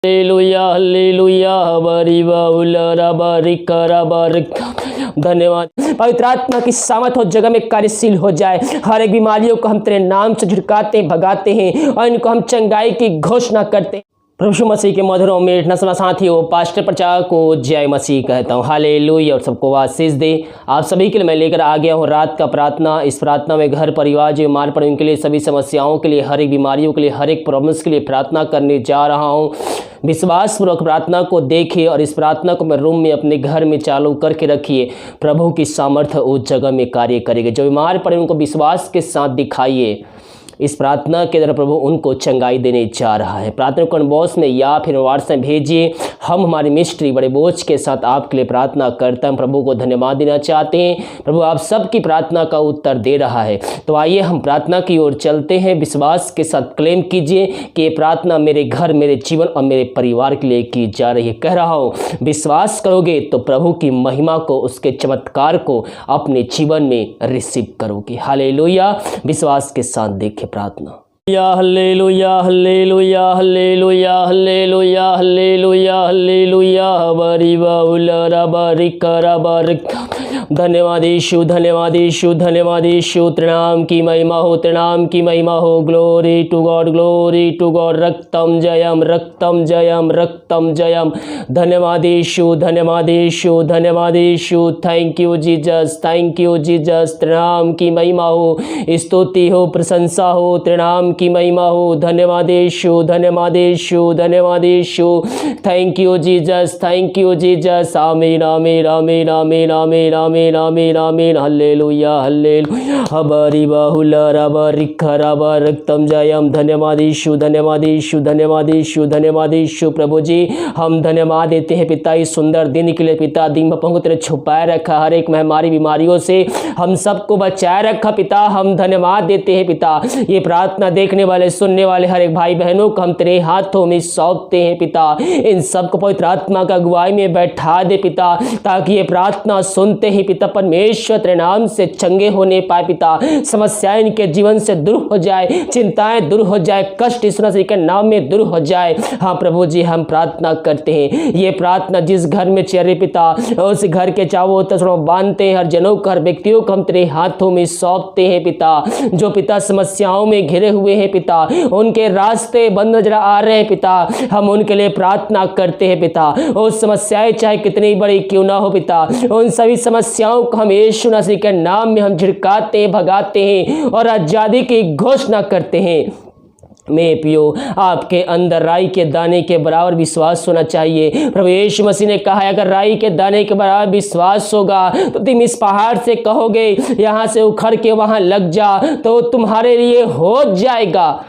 Hallelujah hallelujah हमारी बाउला धन्यवाद। पवित्र आत्मा की सामर्थ हो जगह में कार्यशील हो जाए। हर एक बीमारियों को हम तेरे नाम से झुकाते भगाते हैं और इनको हम चंगाई की घोषणा करते हैं। प्रभु यीशु मसीह के मधुर में इतना सुना साथियों, पास्टर प्रचारक को जय मसीह कहता हूँ। हालेलुया और सबको आशीष दे। आप सभी के लिए मैं लेकर आ गया हूँ रात का प्रार्थना। इस प्रार्थना में घर परिवार जो बीमार पड़े उनके लिए, सभी समस्याओं के लिए, हर एक बीमारियों के लिए, हर एक प्रॉब्लम्स के लिए प्रार्थना करने जा रहा हूँ। विश्वासपूर्वक प्रार्थना को देखिए और इस प्रार्थना को मैं रूम में अपने घर में चालू करके रखिए। प्रभु की सामर्थ्य उस जगह में कार्य करेगी। जो बीमार पड़े उनको विश्वास के साथ दिखाइए। इस प्रार्थना के द्वारा प्रभु उनको चंगाई देने जा रहा है। प्रार्थना को इनबॉक्स में या फिर व्हाट्सएप भेजिए। हम हमारी मिस्ट्री बड़े बोझ के साथ आपके लिए प्रार्थना करते हैं। प्रभु को धन्यवाद देना चाहते हैं। प्रभु आप सबकी प्रार्थना का उत्तर दे रहा है। तो आइए हम प्रार्थना की ओर चलते हैं। विश्वास के साथ क्लेम कीजिए कि ये प्रार्थना मेरे घर, मेरे जीवन और मेरे परिवार के लिए की जा रही है। कह रहा हूँ विश्वास करोगे तो प्रभु की महिमा को, उसके चमत्कार को अपने जीवन में रिसीव करोगे। हालेलुया। विश्वास के साथ देखें प्रार्थना। Hallelujah hallelujah hallelujah hallelujah hallelujah hallelujah हमारी बाउला धन्यवाद यीशु, धन्यवाद यीशु, धन्यवाद यीशु। त्रिनाम की महिमा हो, त्रिनाम की महिमा हो। Glory to God, glory to God. रक्तम जयम, रक्तम जयम, रक्तम जयम। धन्यवाद यीशु, धन्यवाद यीशु, धन्यवाद यीशु। Thank you Jesus, thank you Jesus. त्रिनाम की महिमा हो, स्तुति हो, प्रशंसा हो। त्रिनाम की महिमा हो। धन्यवाद यीशु, धन्यवाद यीशु, धन्यवाद यीशु। Thank you Jesus, thank you Jesus. आमीन आमीन आमीन आमीन आमीन आमीन आमीन आमीन। हालेलुया हालेलुया हमारी बाहुला रबा रक्तम जयम। धन्यवाद यीशु, धन्यवाद यीशु, धन्यवाद यीशु, धन्यवाद यीशु। प्रभु जी हम धन्यवाद देते हैं पिता इस सुंदर दिन के लिए। पिता दिन को तेरे छुपाए रखा, हर एक महामारी बीमारियों से हम सबको बचाए रखा। पिता हम धन्यवाद देते हैं पिता। ये प्रार्थना देखने वाले, सुनने वाले हर एक भाई बहनों को हम तेरे हाथों में सौंपते हैं पिता। इन सबको पवित्र आत्मा का अगुवाई में बैठा दे पिता, ताकि ये प्रार्थना सुनते ही पिता परमेश्वर तेरे नाम से चंगे होने पाए पिता। समस्याएं इनके जीवन से दूर हो जाए, चिंताएं दूर हो जाए, कष्ट यीशु मसीह के नाम में दूर हो जाए। हाँ प्रभु जी हम प्रार्थना करते हैं। ये प्रार्थना जिस घर में चले पिता, उस घर के चारों तरफ बांधते हैं। हर जनों को, हर व्यक्तियों को हम तेरे हाथों में सौंपते हैं पिता। जो पिता समस्याओं में घिरे हुए हैं पिता, उनके रास्ते बंद नजर आ रहे हैं पिता, हम उनके लिए प्रार्थना करते हैं पिता। वो समस्याएं चाहे कितनी बड़ी क्यों ना हो पिता, उन सभी समस्याओं को हम यीशु मसीह के नाम में हम झिड़काते हैं, भगाते हैं और आजादी की घोषणा करते हैं। मैं पियो आपके अंदर राई के दाने के बराबर विश्वास होना चाहिए। प्रभु यीशु मसीह ने कहा है अगर राई के दाने के बराबर विश्वास होगा तो तुम इस पहाड़ से कहोगे यहाँ से उखड़ के वहाँ लग जा, तो तुम्हारे लिए हो जाएगा।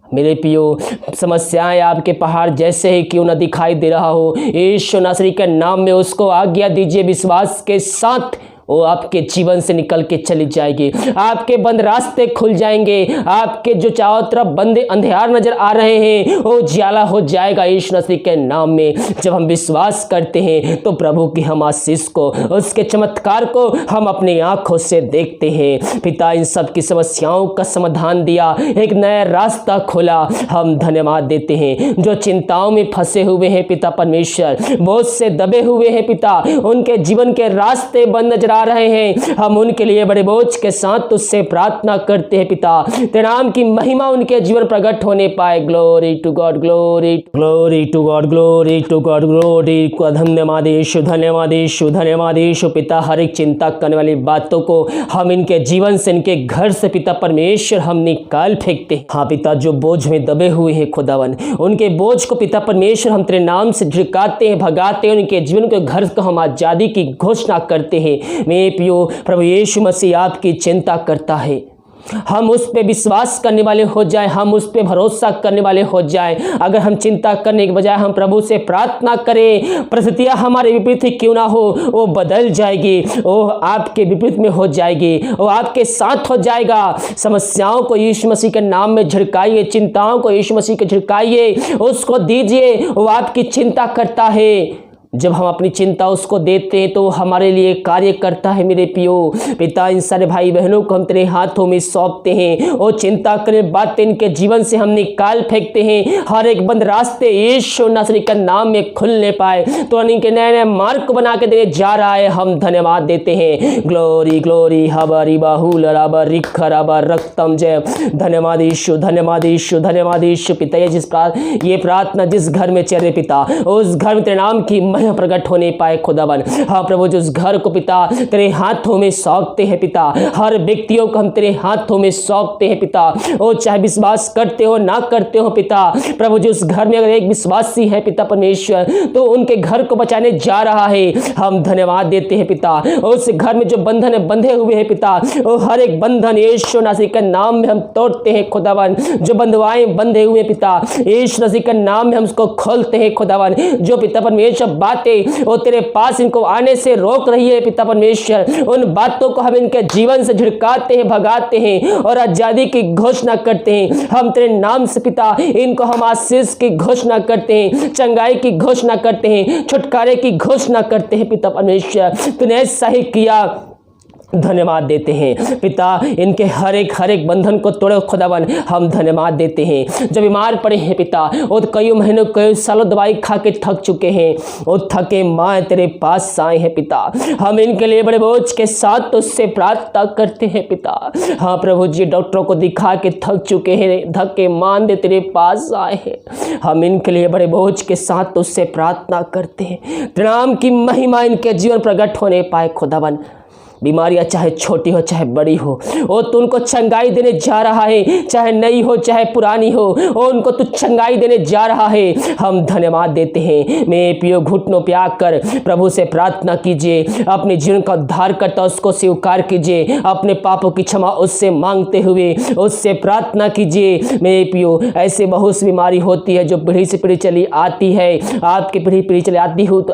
मेरे पियो समस्याएं आपके पहाड़ जैसे ही क्यों ना दिखाई दे रहा हो, यीशु नासरी के नाम में उसको आज्ञा दीजिए। विश्वास के साथ वो आपके जीवन से निकल के चली जाएगी। आपके बंद रास्ते खुल जाएंगे। आपके जो चारों तरफ बंदे अंधेर नजर आ रहे हैं वो उजाला हो जाएगा यीशु मसीह के नाम में। जब हम विश्वास करते हैं तो प्रभु की हम आशीष को, उसके चमत्कार को हम अपनी आंखों से देखते हैं। पिता इन सब की समस्याओं का समाधान दिया, एक नया रास्ता खोला, हम धन्यवाद देते हैं। जो चिंताओं में फंसे हुए हैं पिता परमेश्वर, बोझ से दबे हुए हैं पिता, उनके जीवन के रास्ते बंद नजर आ रहे हैं, हम उनके लिए बड़े बोझ के साथ तुझसे प्रार्थना करते हैं पिता। तेरे नाम की महिमा उनके जीवन प्रकट होने पाए। Glory to God, glory glory to God, glory to God, glory. धन्यवाद यीशु, धन्यवाद यीशु, धन्यवाद यीशु। पिता हर एक चिंता करने वाली बातों को हम इनके जीवन से, इनके घर से पिता परमेश्वर हम निकाल फेंकते हैं। हाँ पिता जो बोझ में दबे हुए हैं खुदावन, उनके बोझ को पिता परमेश्वर हम तेरे नाम से झुकाते हैं, भगाते हैं। उनके जीवन के घर को हम आजादी की घोषणा करते हैं। मैं पियो प्रभु यीशु मसीह आपकी चिंता करता है। हम उस पे विश्वास करने वाले हो जाए, हम उस पे भरोसा करने वाले हो जाए। अगर हम चिंता करने के बजाय हम प्रभु से प्रार्थना करें, परिस्थितियां हमारे विपरीत क्यों ना हो, वो बदल जाएगी, वो आपके विपरीत में हो जाएगी, वो आपके साथ हो जाएगा। समस्याओं को यीशु मसीह के नाम में झिड़काइए, चिंताओं को यीशु मसीह के झिड़काइए, उसको दीजिए, वो आपकी चिंता करता है। जब हम अपनी चिंता उसको देते हैं तो हमारे लिए कार्य करता है। मेरे पियो पिता, इन सारे भाई बहनों को हम तेरे हाथों में सौंपते हैं और चिंता करने बातें इनके जीवन से हम निकाल फेंकते हैं। हर एक बंद रास्ते यीशु नासरी का नाम में खुलने पाए तो इनके नए नए मार्ग को बना के देने जा रहा है। हम धन्यवाद देते हैं। ग्लोरी ग्लोरी हबारी बाहुल राबर रिखर राबर रक्तम जय। धन्यवाद यीशु, धन्यवाद यीशु, धन्यवाद यीशु। पिता ये प्रार्थना जिस घर में चल रहे पिता, उस घर में तेरे नाम की महिमा प्रकट होने पाए खुदावन। हाँ प्रभु, जिस घर को पिता तेरे हाथों में सौंपते हैं पिता, हर व्यक्तियों को हम तेरे हाथों में सौंपते हैं पिता। ओ चाहे विश्वास करते हो ना करते हो पिता, प्रभु जी उस घर में अगर एक विश्वासी है पिता परमेश्वर, तो उनके घर को बचाने जा रहा है। हम धन्यवाद देते हैं पिता। उस घर में जो बंधन बंधे हुए हैं पिता, वो हर एक बंधन यीशु नासरी के नाम में हम तोड़ते हैं खुदावन। जो बंधुआएं बंधे हुए पिता, यीशु नासरी के नाम में हम उसको खोलते हैं खुदावन। जो पिता परमेश्वर बातें वो तेरे पास इनको आने से रोक रही है पिता परमेश्वर, उन बातों को हम इनके जीवन से झिड़काते हैं, भगाते हैं और आजादी की घोषणा करते हैं। हम तेरे नाम से पिता इनको हम आशीष की घोषणा करते हैं, चंगाई की घोषणा करते हैं, छुटकारे की घोषणा करते हैं पिता परमेश्वर। तूने ऐसा ही किया, धन्यवाद देते हैं पिता। इनके हर एक बंधन को तोड़ो खुदावन, हम धन्यवाद देते हैं। जब बीमार पड़े हैं पिता, वो कई महीनों कई सालों दवाई खा के थक चुके हैं, वो थके माँ तेरे पास आए हैं पिता। हम इनके लिए बड़े बोझ के साथ उससे प्रार्थना करते हैं पिता। हाँ प्रभु जी, डॉक्टरों को दिखा के थक चुके हैं, धक्के मान दे तेरे पास आए हैं। हम इनके लिए बड़े बोझ के साथ उससे प्रार्थना करते हैं। तेरे नाम की महिमा इनके जीवन प्रकट होने पाए खुदावन। बीमारियां चाहे छोटी हो चाहे बड़ी हो, वो तू उनको चंगाई देने जा रहा है, चाहे नई हो चाहे पुरानी हो, वो उनको तू चंगाई देने जा रहा है। हम धन्यवाद देते हैं। मेरे पियो घुटनों पे आकर प्रभु से प्रार्थना कीजिए, अपने जीवन का उद्धार करता उसको स्वीकार कीजिए, अपने पापों की क्षमा उससे मांगते हुए उससे प्रार्थना कीजिए। मेरे पियो ऐसे बहुत सी बीमारी होती है जो पीढ़ी से पीढ़ी चली आती है, आपकी पीढ़ी चली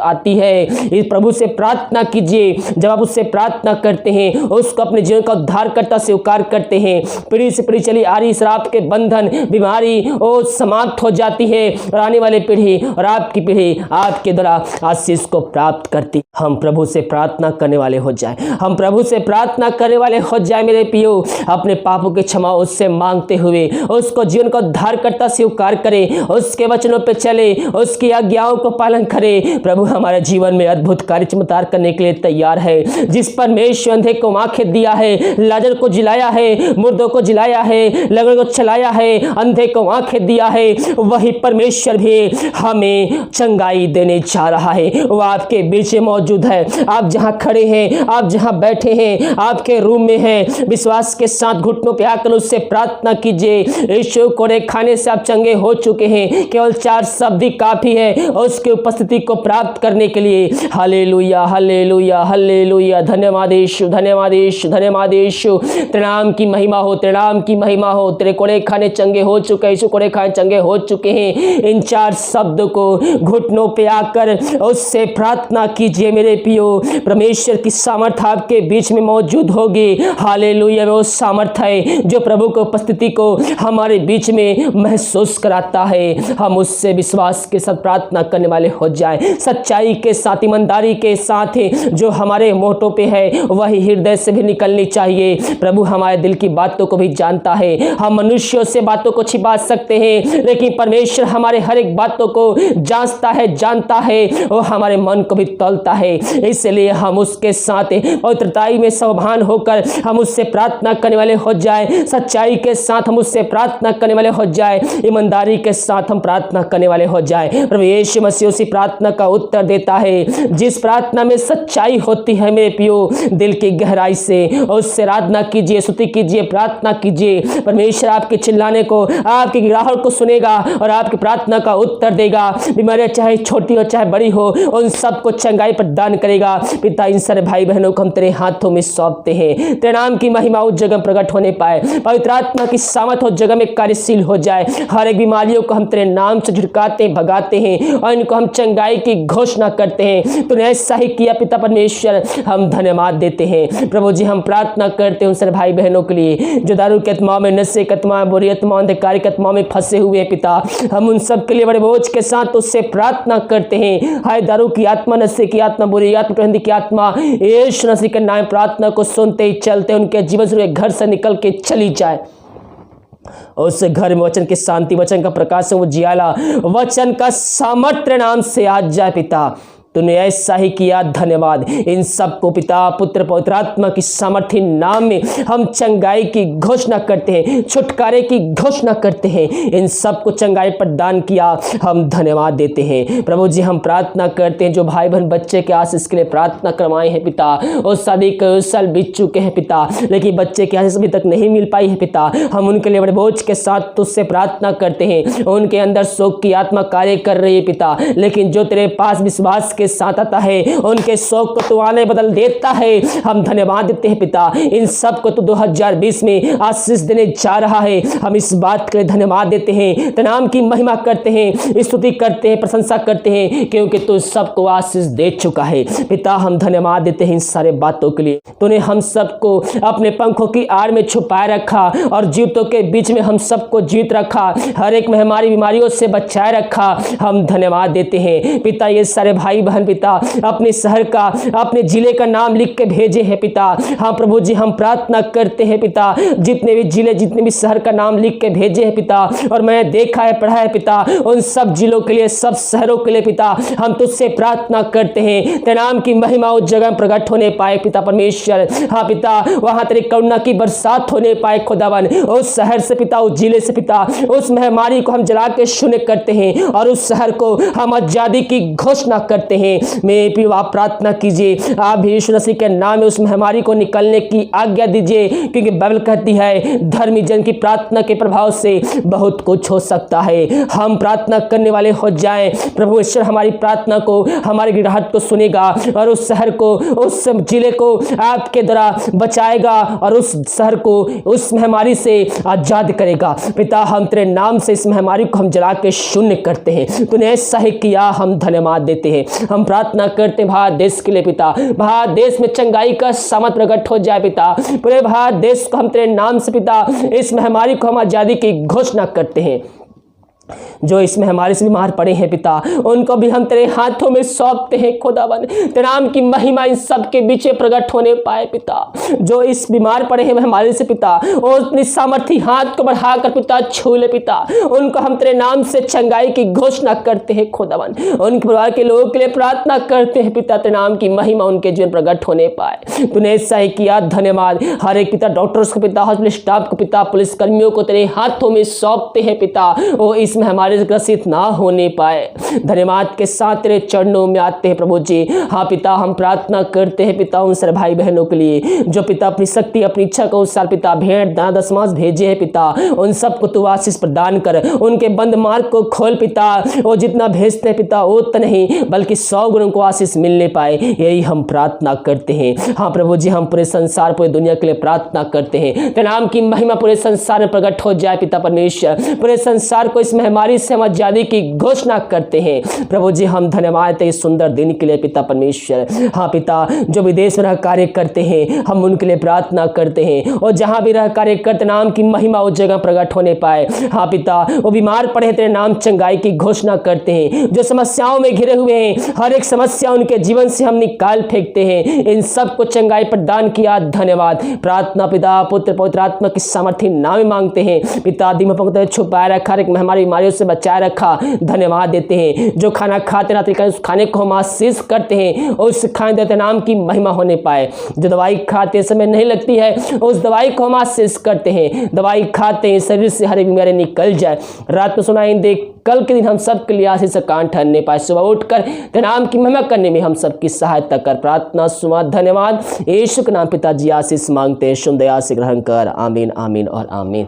आती है। इस प्रभु से प्रार्थना कीजिए। जब आप उससे प्रार्थना करते हैं, उसको अपने जीवन का उद्धार करता स्वीकार करते हैं, पीढ़ी से पीढ़ी चली आ रही श्राप के बंधन बीमारी वो समाप्त हो जाती है और आने वाली पीढ़ी और आपकी पीढ़ी आपके द्वारा आशीष को प्राप्त करती। हम प्रभु से प्रार्थना करने वाले हो जाए, हम प्रभु से प्रार्थना करने वाले हो जाए मेरे पियो। अपने पापों की क्षमा उससे मांगते हुए उसको जीवन का उद्धार करता स्वीकार करे, उसके वचनों पे चले, उसकी आज्ञाओं को पालन करे। प्रभु हमारे जीवन में अद्भुत कार्य चमत्कार करने के लिए तैयार है। जिस परमेश्वर अंधे को आंखें दिया है, लाजर को जिलाया है, मुर्दों को जिलाया है, लंगड़ों को चलाया है, अंधे को आंखें दिया है, वही परमेश्वर भी हमें चंगाई देने जा रहा है। वो आपके बीच में मौजूद है। आप जहां खड़े हैं, आप जहां बैठे हैं, आपके रूम में हैं, विश्वास के साथ घुटनों पे आकर उससे प्रार्थना कीजिए। यीशु कोड़े खाने से आप चंगे हो चुके हैं, केवल 4 शब्द ही काफी है उसकी उपस्थिति को प्राप्त करने के लिए। Hallelujah, hallelujah, hallelujah. धन्यवाद यीशु, धन्यवाद यीशु, धन्यवाद यीशु। तेरे नाम की महिमा हो, तेरे नाम की महिमा हो। तेरे कोड़े खाने चंगे हो चुके, यीशु कोड़े खाने चंगे हो चुके हैं। इन 4 शब्द को घुटनों पे आकर उससे प्रार्थना कीजिए मेरे पियो। परमेश्वर की सामर्थ आपके बीच में मौजूद होगी। हालेलुया। वो सामर्थ है जो प्रभु की उपस्थिति को हमारे बीच में महसूस कराता है। हम उससे विश्वास के साथ प्रार्थना करने वाले हो जाए, सच्चाई के साथ, ईमानदारी के साथ। जो हमारे मोटो पे है वही हृदय से भी निकलनी चाहिए। प्रभु हमारे दिल की बातों को भी जानता है। हम मनुष्यों से बातों को छिपा सकते हैं, लेकिन परमेश्वर हमारे हर एक बातों को जांचता है, जानता है, वो हमारे मन को भी तौलता है। इसलिए हम उसके साथ पवित्रताई में सावधान होकर हम उससे प्रार्थना करने वाले हो जाए, सच्चाई के साथ हम उससे प्रार्थना करने वाले हो जाए, ईमानदारी के साथ हम प्रार्थना करने वाले हो जाए। प्रभु यीशु मसीह उसी प्रार्थना का उत्तर देता है जिस प्रार्थना में सच्चाई होती है। मेरे पियो दिल की गहराई से उससे आराधना कीजिए, स्तुति कीजिए, प्रार्थना कीजिए। परमेश्वर आपके चिल्लाने को, आपकी गिड़ाहट को सुनेगा और आपकी प्रार्थना का उत्तर देगा। बीमारियां चाहे छोटी हो चाहे बड़ी हो, उन सबको चंगाई प्रदान करेगा। पिता इन सारे भाई बहनों को हम तेरे हाथों में सौंपते हैं। तेरे नाम की महिमा उस जगह प्रकट होने पाए, पवित्र आत्मा की सामर्थ उस जगह में कार्यशील हो जाए। हर एक बीमारियों को हम तेरे नाम से झुकाते हैं, भगाते हैं और इनको हम चंगाई की घोषणा करते हैं। तूने ऐसा ही किया पिता परमेश्वर। हम धन्यवाद देते हैं। प्रभु जी हम प्रार्थना करते हैं उन सारे भाई बहनों के लिए जो दारू की आत्माओं में, नशे की आत्माओं, बुरी आत्माओं, अंधकार की आत्माओं में फंसे हुए हैं पिता। हम उन सब के लिए बड़े बोझ के साथ उससे प्रार्थना करते हैं। हाय दारू की आत्मा, नशे की आत्मा, बुरी आत्मा, प्रतिबंध की आत्मा, यीशु मसीह के नाम प्रार्थना को सुनते ही चलते उनके जीवन से घर से निकल के चली जाए। उस घर में वचन की शांति, वचन का प्रकाश, उजियाला, वचन का सामर्थ्य नाम से आज जाए पिता। तूने ऐसा ही किया, धन्यवाद। इन सबको पिता, पुत्र, पवित्र आत्मा की सामर्थ्य नाम में हम चंगाई की घोषणा करते हैं, छुटकारे की घोषणा करते हैं। इन सबको चंगाई प्रदान किया, हम धन्यवाद देते हैं। प्रभु जी हम प्रार्थना करते हैं जो भाई बहन बच्चे के आशीष के लिए प्रार्थना करवाए हैं पिता, उस शादी के साल बीत चुके हैं पिता, लेकिन बच्चे की आशीष अभी तक नहीं मिल पाई है पिता। हम उनके लिए बड़े बोझ के साथ तुझसे प्रार्थना करते हैं। उनके अंदर शोक की आत्मा कार्य कर रही है पिता, लेकिन जो तेरे पास विश्वास के साथ आता है उनके शौक को तू आने बदल देता है। हम धन्यवाद देते हैं पिता। इन सब को तू 2020 में आशीष देने जा रहा है। हम इस बात के लिए धन्यवाद देते हैं, तेरे नाम की महिमा करते हैं, स्तुति करते हैं, प्रशंसा करते हैं, क्योंकि तू सबको आशीष दे चुका है पिता। हम धन्यवाद देते हैं इन सारे बातों के लिए। तूने हम सबको अपने पंखों की आड़ में छुपाए रखा और जीवतों के बीच में हम सबको जीवित रखा, हर एक महामारी बीमारियों से बचाए रखा। हम धन्यवाद देते हैं पिता। ये सारे भाई बहन पिता अपने शहर का, अपने जिले का नाम लिख के भेजे हैं पिता। हाँ प्रभु जी हम प्रार्थना करते हैं पिता, जितने भी जिले, जितने भी शहर का नाम लिख के भेजे हैं पिता, और मैं देखा है, पढ़ा है पिता, उन सब जिलों के लिए, सब शहरों के लिए पिता हम तुझसे प्रार्थना करते हैं तेरे नाम की महिमा उस जगह प्रकट होने पाए पिता परमेश्वर। हाँ पिता वहां तेरी करुणा की बरसात होने पाए खुदावन, उस शहर से पिता, उस जिले से पिता, उस महामारी को हम जला के शून्य करते हैं और उस शहर को हम आजादी की घोषणा करते हैं। मेरे प्रिय आप प्रार्थना कीजिए, आप भी यीशु मसीह के नाम में उस महामारी को निकलने की आज्ञा दीजिए, क्योंकि बाइबल कहती है धर्मी जन की प्रार्थना के प्रभाव से बहुत कुछ हो सकता है। हम प्रार्थना करने वाले हो जाएं, प्रभु ईश्वर हमारी प्रार्थना को, हमारी गिड़ाहट को सुनेगा और उस शहर को, उस जिले को आपके द्वारा बचाएगा और उस शहर को उस महामारी से आजाद करेगा पिता। हम तेरे नाम से इस महामारी को हम जला के शून्य करते हैं। तूने ऐसा ही किया, हम धन्यवाद देते हैं। हम प्रार्थना करते हैं भारत देश के लिए पिता, भारत देश में चंगाई का सामर्थ प्रकट हो जाए पिता। पूरे भारत देश को हम तेरे नाम से पिता, इस महामारी को हम आजादी की घोषणा करते हैं। जो इस महामारी से बीमार पड़े हैं पिता, उनको भी हम तेरे हाथों में सौंपते हैं खुदावन। तेरे नाम की महिमा इन सब के बीच प्रकट होने पाए पिता। जो इस बीमार पड़े हैं महामारी से पिता, और अपनी सामर्थी हाथ को बढ़ाकर पिता छू ले पिता, उनको हम तेरे नाम से चंगाई की घोषणा करते हैं खुदावन। उनके परिवार के लोगों के लिए प्रार्थना करते हैं पिता, तेरे नाम की महिमा उनके जीवन प्रकट होने पाए। तूने ऐसा ही किया, धन्यवाद। हर एक पिता, डॉक्टर्स को पिता, हॉस्पिटल स्टाफ को पिता, पुलिस कर्मियों को तेरे हाथों में सौंपते हैं पिता, वो इस महामारी से ग्रसित ना होने पाए। धन्यवाद के साथ तेरे चरणों में आते हैं प्रभु जी। हाँ पिता हम प्रार्थना करते हैं पिता उन सारे भाई बहनों के लिए जो पिता अपनी शक्ति, अपनी इच्छा को उस साल पिता भेंट दान दशमांश भेजे हैं पिता, उन सबको तू आशीष प्रदान कर, उनके बंद मार्ग को खोल पिता। वो जितना भेजते हैं पिता वो तो नहीं बल्कि 100 गुण को आशीष मिलने पाए, यही हम प्रार्थना करते हैं। हाँ प्रभु जी हम पूरे संसार, पूरी दुनिया के लिए प्रार्थना करते हैं, तेरे नाम की महिमा पूरे संसार में प्रकट हो जाए पिता परमेश्वर। पूरे संसार को इस महामारी से हम आजादी की घोषणा करते हैं प्रभु जी। हम धन्यवाद इस सुंदर दिन के लिए पिता परमेश्वर। हाँ पिता जो विदेश में रह कार्य करते हैं हम उनके लिए प्रार्थना करते हैं, और जहां भी रह कार्य करते नाम की महिमा उस जगह प्रकट होने पाए। हाँ पिता वो बीमार पड़े तेरे नाम चंगाई की घोषणा करते हैं, जो समस्याओं में घिरे हुए हैं हर एक समस्या उनके जीवन से हम निकाल फेंकते हैं, इन सबको चंगाई प्रदान किया, धन्यवाद। प्रार्थना पिता पुत्र पवित्र आत्मा की सामर्थ्य नाम में मांगते हैं पिता। दिन में छुपाए रखा, हर एक महामारी बीमारियों से बचाए रखा, धन्यवाद देते हैं। जो खाना खाते ना उस खाने को हम आशीष करते हैं, उस खाने देते नाम की महिमा होने पाए। जो दवाई खाते समय नहीं लगती है उस दवाई को हम आशीष करते हैं, दवाई खाते हैं शरीर से हर बीमारी निकल जाए। रात में सुनाई दे, कल के दिन हम सब के लिए आशीष कान ठहरने पाए। सुबह उठकर तेरे नाम की महिमा करने में हम सबकी सहायता कर। प्रार्थना सुना, धन्यवाद। यीशु के नाम पिताजी आशीष मांगते हैं, शुभ दया से ग्रहण कर। आमीन आमीन और आमीन।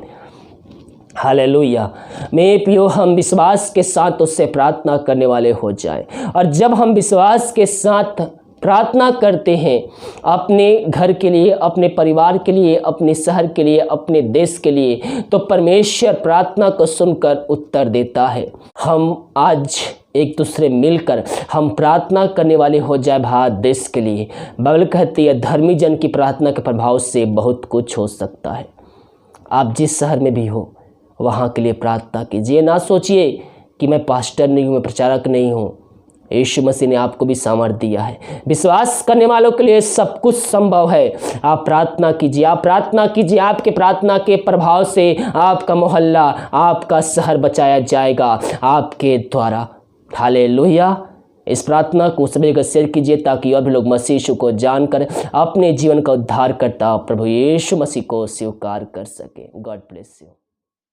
हालेलुया। मेरे प्रियो हम विश्वास के साथ उससे प्रार्थना करने वाले हो जाएं, और जब हम विश्वास के साथ प्रार्थना करते हैं अपने घर के लिए, अपने परिवार के लिए, अपने शहर के लिए, अपने देश के लिए, तो परमेश्वर प्रार्थना को सुनकर उत्तर देता है। हम आज एक दूसरे मिलकर हम प्रार्थना करने वाले हो जाए भारत देश के लिए। बाइबल कहती है धर्मी जन की प्रार्थना के प्रभाव से बहुत कुछ हो सकता है। आप जिस शहर में भी हो वहाँ के लिए प्रार्थना कीजिए। ना सोचिए कि मैं पास्टर नहीं हूँ, मैं प्रचारक नहीं हूँ। यीशु मसीह ने आपको भी सामर्थ्य दिया है। विश्वास करने वालों के लिए सब कुछ संभव है। आप प्रार्थना कीजिए, आप प्रार्थना कीजिए। आपके प्रार्थना के प्रभाव से आपका मोहल्ला, आपका शहर बचाया जाएगा आपके द्वारा। हालेलुया। इस प्रार्थना को सभी जगह शेयर कीजिए ताकि और भी लोग मसीह यीशु को जानकर अपने जीवन का उद्धार करता प्रभु यीशु मसीह को स्वीकार कर सके। God bless you.